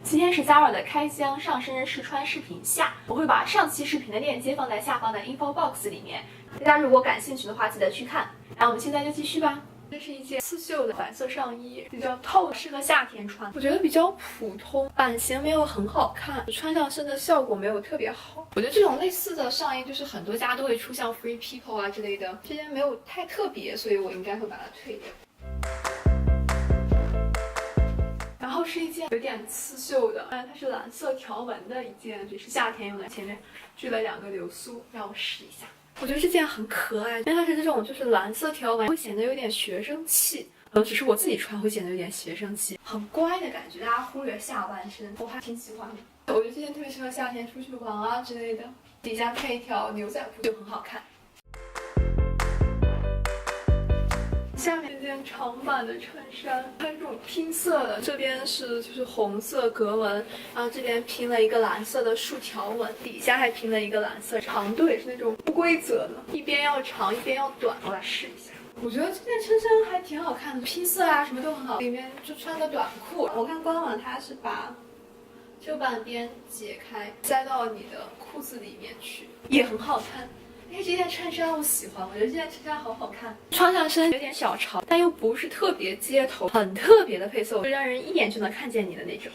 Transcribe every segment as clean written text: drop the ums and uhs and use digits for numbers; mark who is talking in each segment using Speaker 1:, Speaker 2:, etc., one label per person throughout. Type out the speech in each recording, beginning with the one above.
Speaker 1: 今天是 Zara 的开箱上身试穿视频下，我会把上期视频的链接放在下方的 info box 里面，大家如果感兴趣的话，记得去看。然后我们现在就继续吧。这是一件刺绣的蓝色上衣，比较透，适合夏天穿。我觉得比较普通，版型没有很好看，穿上身的效果没有特别好。我觉得这种类似的上衣就是很多家都会出，像 Free People 啊之类的，这件没有太特别，所以我应该会把它退掉。然后是一件有点刺绣的，它是蓝色条纹的一件，也是夏天用的，前面锯了2个流苏，让我试一下。我觉得这件很可爱，因为它是这种就是蓝色条纹，会显得有点学生气。只是我自己穿会显得有点学生气，很乖的感觉，大家忽略下半身，我还挺喜欢的。我觉得这件特别适合夏天出去玩啊之类的，底下配一条牛仔裤就很好看。下面这件长版的衬衫，它是这种拼色的，这边是就是红色格纹，然后这边拼了一个蓝色的竖条纹，底下还拼了一个蓝色长度，也是那种不规则的，一边要长一边要短。我来试一下，我觉得这件衬衫还挺好看的，拼色啊什么都很好，里面就穿个短裤。我看官网它是把这半边解开，塞到你的裤子里面去，也很好看。这件衬衫我喜欢，我觉得这件衬衫好好看，穿上身有点小潮，但又不是特别街头，很特别的配色，就让人一眼就能看见你的那种。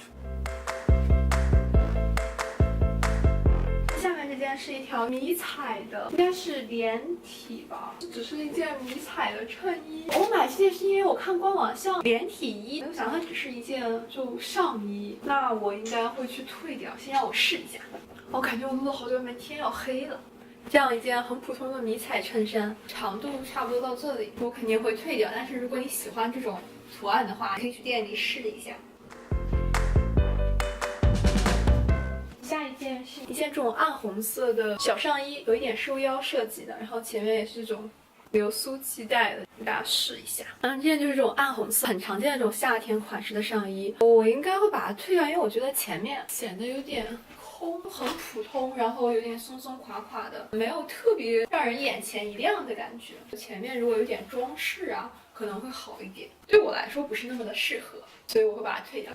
Speaker 1: 下面这件是一条迷彩的，应该是连体吧，只是一件迷彩的衬衣。我买这件是因为我看官网像连体衣，没有想到它只是一件就上衣，那我应该会去退掉，先让我试一下。我感觉我录了好久没，天要黑了。这样一件很普通的迷彩衬衫，长度差不多到这里，我肯定会退掉。但是如果你喜欢这种图案的话，可以去店里试一下。下一件是一件这种暗红色的小上衣，有一点收腰设计的，然后前面也是这种流苏系带的，给大家试一下。这件就是这种暗红色，很常见的这种夏天款式的上衣，我应该会把它退掉，因为我觉得前面显得有点很普通，然后有点松松垮垮的，没有特别让人眼前一亮的感觉。前面如果有点装饰啊，可能会好一点。对我来说不是那么的适合，所以我会把它退掉。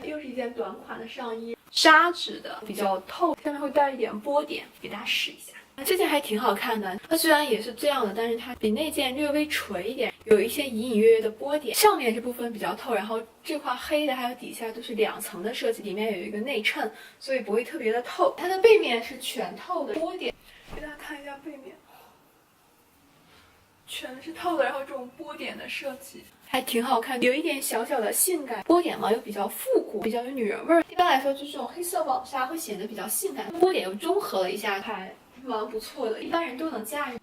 Speaker 1: 又是一件短款的上衣，纱质的，比较透，下面会带一点波点，给大家试一下。这件还挺好看的，它虽然也是这样的，但是它比那件略微垂一点，有一些隐隐约约的波点。上面这部分比较透，然后这块黑的还有底下都是2层的设计，里面有一个内衬，所以不会特别的透。它的背面是全透的波点，给大家看一下背面，全是透的，然后这种波点的设计还挺好看，有一点小小的性感。波点嘛又比较复古，比较有女人味儿。一般来说，就这种黑色网纱会显得比较性感，波点又中和了一下，还蛮不错的，一般人都能驾驭。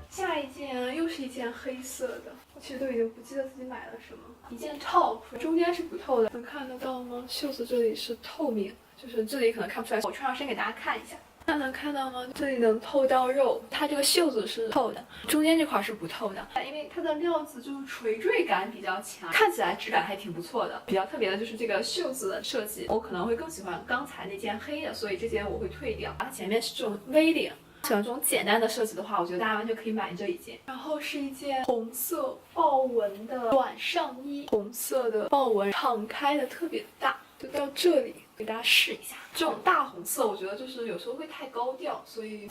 Speaker 1: 下一件又是一件黑色的，我其实都已经不记得自己买了什么。一件 top， 中间是不透的，能看得到吗？袖子这里是透明，就是这里可能看不出来，我穿上身给大家看一下。大家能看到吗？这里能透到肉，它这个袖子是透的，中间这块是不透的，因为它的料子就是垂坠感比较强，看起来质感还挺不错的。比较特别的就是这个袖子的设计，我可能会更喜欢刚才那件黑的，所以这件我会退掉。它前面是这种 V 领，喜欢这种简单的设计的话，我觉得大家完全可以买这一件。然后是一件红色豹纹的短上衣，红色的豹纹敞开的特别大，就到这里。给大家试一下，这种大红色我觉得就是有时候会太高调，所以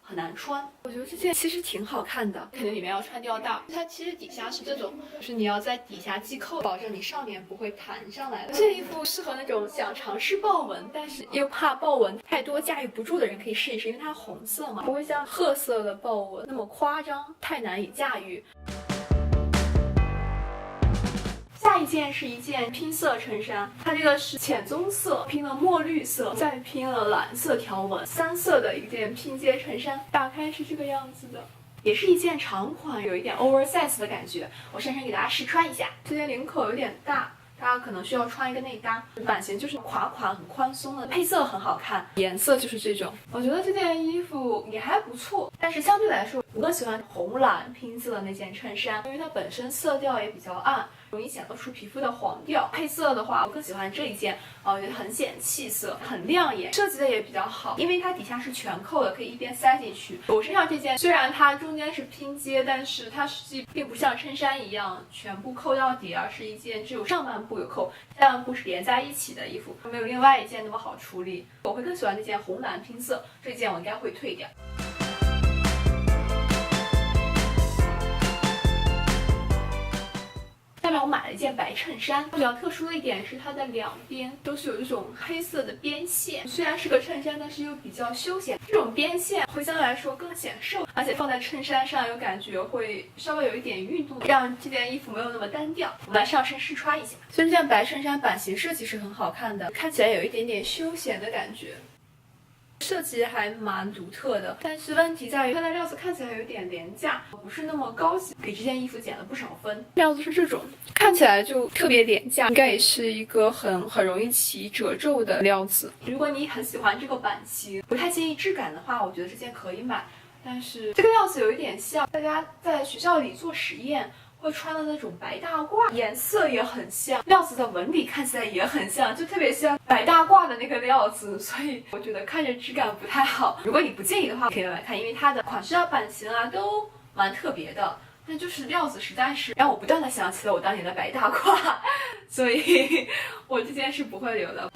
Speaker 1: 很难穿。我觉得这件其实挺好看的，肯定里面要穿吊带，它其实底下是这种，就是你要在底下系扣，保证你上面不会弹上来的。这件衣服适合那种想尝试豹纹，但是又怕豹纹太多驾驭不住的人可以试一试，因为它红色嘛，不会像褐色的豹纹那么夸张，太难以驾驭。下一件是一件拼色衬衫，它这个是浅棕色拼了墨绿色，再拼了蓝色条纹，3色的一件拼接衬衫。打开是这个样子的，也是一件长款，有一点 oversize 的感觉。我珊珊给大家试穿一下，这件领口有点大，大家可能需要穿一个内搭。版型就是垮垮很宽松的，配色很好看，颜色就是这种。我觉得这件衣服也还不错，但是相对来说我更喜欢红蓝拼色的那件衬衫，因为它本身色调也比较暗，容易显露出皮肤的黄调。配色的话，我更喜欢这一件，我觉得很显气色，很亮眼，设计的也比较好，因为它底下是全扣的，可以一边塞进去。我身上这件虽然它中间是拼接，但是它实际并不像衬衫一样全部扣到底，而是一件只有上半部有扣，下半部是连在一起的衣服，没有另外一件那么好处理。我会更喜欢这件红蓝拼色，这件我应该会退掉。下面我买了一件白衬衫，比较特殊的一点是它的两边都是有这种黑色的边线，虽然是个衬衫，但是又比较休闲。这种边线会相对来说更显瘦，而且放在衬衫上有感觉会稍微有一点运动，让这件衣服没有那么单调。我们来上身试穿一下，所以这件白衬衫版型设计是很好看的，看起来有一点点休闲的感觉。设计还蛮独特的，但是问题在于它的料子看起来有点廉价，不是那么高级，给这件衣服减了不少分。料子是这种，看起来就特别廉价，应该也是一个很容易起褶皱的料子。如果你很喜欢这个版型，不太介意质感的话，我觉得这件可以买。但是这个料子有一点像大家在学校里做实验会穿的那种白大褂，颜色也很像，料子的纹理看起来也很像，就特别像白大褂的那个料子，所以我觉得看着质感不太好。如果你不介意的话，可以买来看，因为它的款式啊、版型啊都蛮特别的。但就是料子实在是让我不断的想起了我当年的白大褂，所以我这件是不会留的。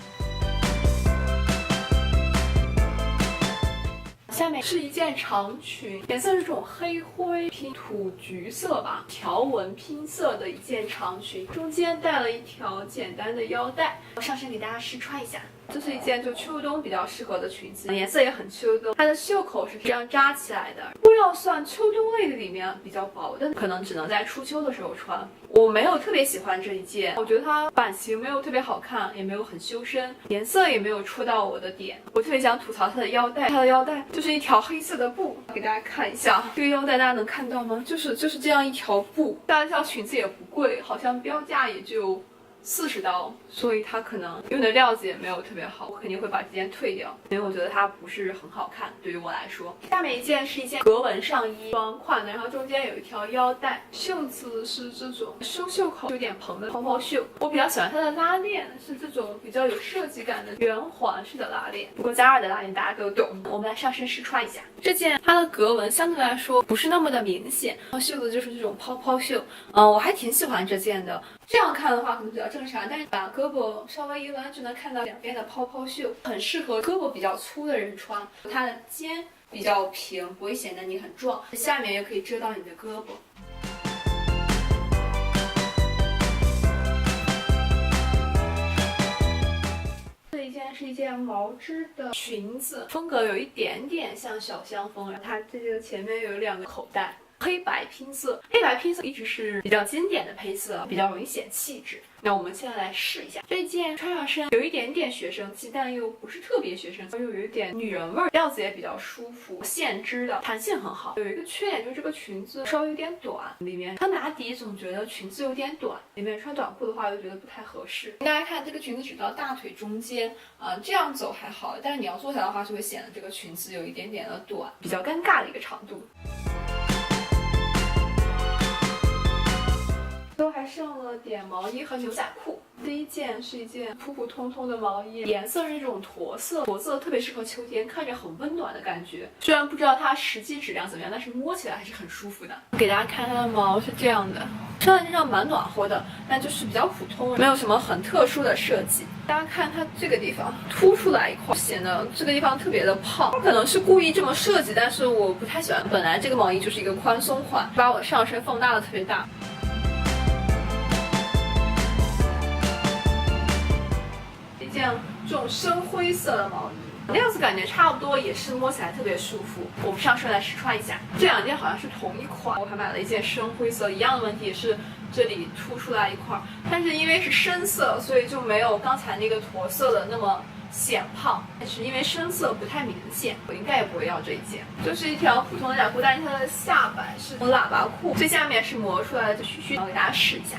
Speaker 1: 下面是一件长裙，颜色是这种黑灰拼土橘色吧，条纹拼色的一件长裙，中间带了一条简单的腰带。我上身给大家试穿一下，这是一件就秋冬比较适合的裙子，颜色也很秋冬。它的袖口是这样扎起来的，布料算秋冬类的里面比较薄的，可能只能在初秋的时候穿。我没有特别喜欢这一件，我觉得它版型没有特别好看，也没有很修身，颜色也没有戳到我的点。我特别想吐槽它的腰带，它的腰带就是一条黑色的布，给大家看一下这个腰带，大家能看到吗？就是这样一条布。大家知道裙子也不贵，好像标价也就40刀，所以它可能用的料子也没有特别好，我肯定会把这件退掉，因为我觉得它不是很好看，对于我来说。下面一件是一件格纹上衣，短款的，然后中间有一条腰带，袖子是这种收袖口有点蓬的泡泡袖。我比较喜欢它的拉链，是这种比较有设计感的圆环式的拉链，不过加2的拉链大家都懂。我们来上身试穿一下，这件它的格纹相对来说不是那么的明显，然后袖子就是这种泡泡袖，我还挺喜欢这件的。这样看的话可能比较正常，但是把胳膊稍微一弯就能看到两边的泡泡袖，很适合胳膊比较粗的人穿。它的肩比较平，不会显得你很壮，下面也可以遮到你的胳膊。这一件是一件毛织的裙子，风格有一点点像小香风，它这个前面有2个口袋。黑白拼色，黑白拼色一直是比较经典的配色，比较容易显气质。那我们现在来试一下这件，穿上身有一点点学生气，但又不是特别学生气，又有一点女人味儿，料子也比较舒服，线织的，弹性很好。有一个缺点就是这个裙子稍微有点短，里面穿打底总觉得裙子有点短，里面穿短裤的话又觉得不太合适。大家看这个裙子只到大腿中间，这样走还好，但是你要坐下的话就会显得这个裙子有一点点的短，比较尴尬的一个长度。都还剩了点毛衣和牛仔裤。第一件是一件普普通通的毛衣，颜色是这种驼色，驼色特别适合秋天，看着很温暖的感觉。虽然不知道它实际质量怎么样，但是摸起来还是很舒服的。给大家看它的毛是这样的，穿在身上蛮暖和的，但就是比较普通，没有什么很特殊的设计。大家看它这个地方凸出来一块，显得这个地方特别的胖，它可能是故意这么设计，但是我不太喜欢。本来这个毛衣就是一个宽松款，把我的上身放大的特别大。这种深灰色的毛衣，料子感觉差不多，也是摸起来特别舒服。我们上身来试穿一下，这2件好像是同一款。我还买了一件深灰色，一样的问题是这里凸出来一块，但是因为是深色，所以就没有刚才那个驼色的那么显胖。但是因为深色不太明显，我应该也不会要这一件。就是一条普通的牛仔裤，但是它的下摆是喇叭裤，最下面是磨出来的须须。我给大家试一下。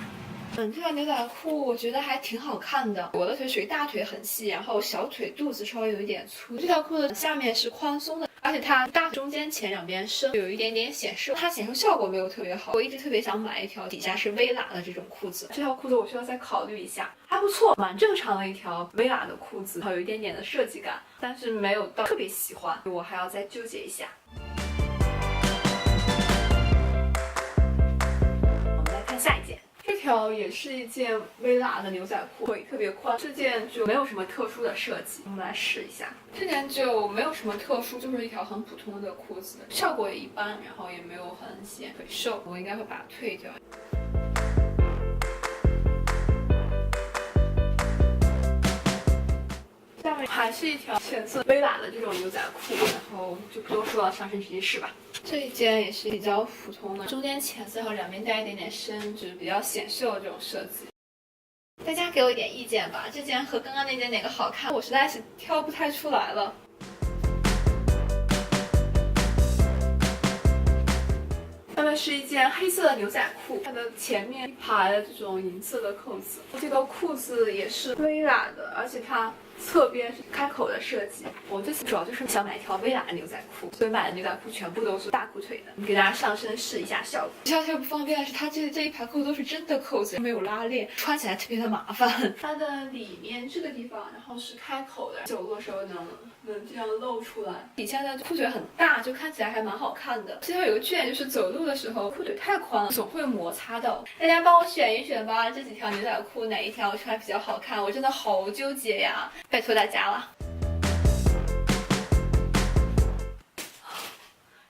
Speaker 1: 这条牛仔裤我觉得还挺好看的，我的腿属于大腿很细，然后小腿肚子稍微有一点粗。这条裤的下面是宽松的，而且它大中间前两边深，有一点点显瘦，它显瘦效果没有特别好。我一直特别想买一条底下是微喇的这种裤子，这条裤子我需要再考虑一下，还不错，蛮正常的一条微喇的裤子，然后有一点点的设计感，但是没有到特别喜欢，我还要再纠结一下。我们来看下一件。这条也是一件微喇的牛仔裤，腿特别宽。这件就没有什么特殊的设计，我们来试一下。这件就没有什么特殊，就是一条很普通的裤子，效果也一般，然后也没有很显腿瘦。我应该会把它退掉。下面还是一条浅色微喇的这种牛仔裤，然后就不多说了，上身直接试吧。这一件也是比较普通的，中间浅色和两边带一点点深，就是比较显瘦的这种设计。大家给我一点意见吧，这件和刚刚那件哪个好看？我实在是挑不太出来了。下面是一件黑色的牛仔裤，它的前面一排的这种银色的扣子，这个裤子也是微喇的，而且它侧边是开口的设计。我这次主要就是想买一条微喇的牛仔裤，所以买的牛仔裤全部都是大裤腿的。给大家上身试一下效果。比较特别不方便的是，它这一排扣都是真的扣子，没有拉链，穿起来特别的麻烦。它的里面这个地方，然后是开口的，走路的时候能这样露出来。底下的裤腿很大，就看起来还蛮好看的。其实有个缺点就是走路的时候裤腿太宽了，总会摩擦到。大家帮我选一选吧，这几条牛仔裤哪一条穿比较好看？我真的好纠结呀，拜托大家了。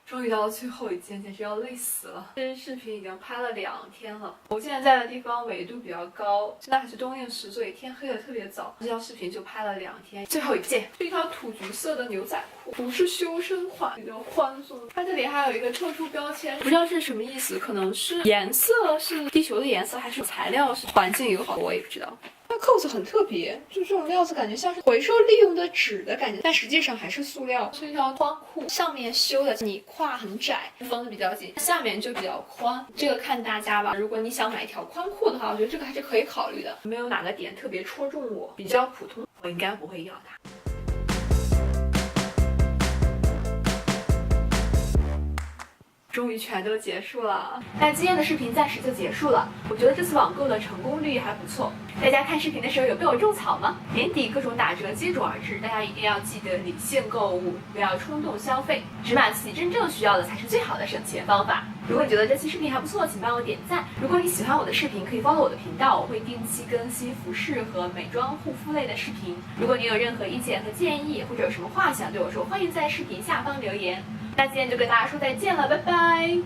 Speaker 1: 终于到了最后一件，简直要累死了。这支视频已经拍了2天了。我现在在的地方纬度比较高，现在还是冬令时，所以天黑的特别早。这条视频就拍了2天。最后一件是一条土橘色的牛仔裤，不是修身款，比较宽松。它这里还有一个特殊标签，不知道是什么意思，可能是颜色是地球的颜色，还是材料是环境友好，我也不知道。它扣子很特别，就这种料子感觉像是回收利用的纸的感觉，但实际上还是塑料。是一条宽裤，上面修的你胯很窄，缝的比较紧，下面就比较宽。这个看大家吧，如果你想买一条宽裤的话，我觉得这个还是可以考虑的。没有哪个点特别戳中我，比较普通，我应该不会要它。终于全都结束了，那今天的视频暂时就结束了。我觉得这次网购的成功率还不错。大家看视频的时候有被我种草吗？年底各种打折接踵而至，大家一定要记得理性购物，不要冲动消费，只买自己真正需要的才是最好的省钱方法。如果你觉得这期视频还不错，请帮我点赞。如果你喜欢我的视频，可以 follow 我的频道，我会定期更新服饰和美妆护肤类的视频。如果你有任何意见和建议，或者有什么话想对我说，欢迎在视频下方留言。那今天就跟大家说再见了，拜拜。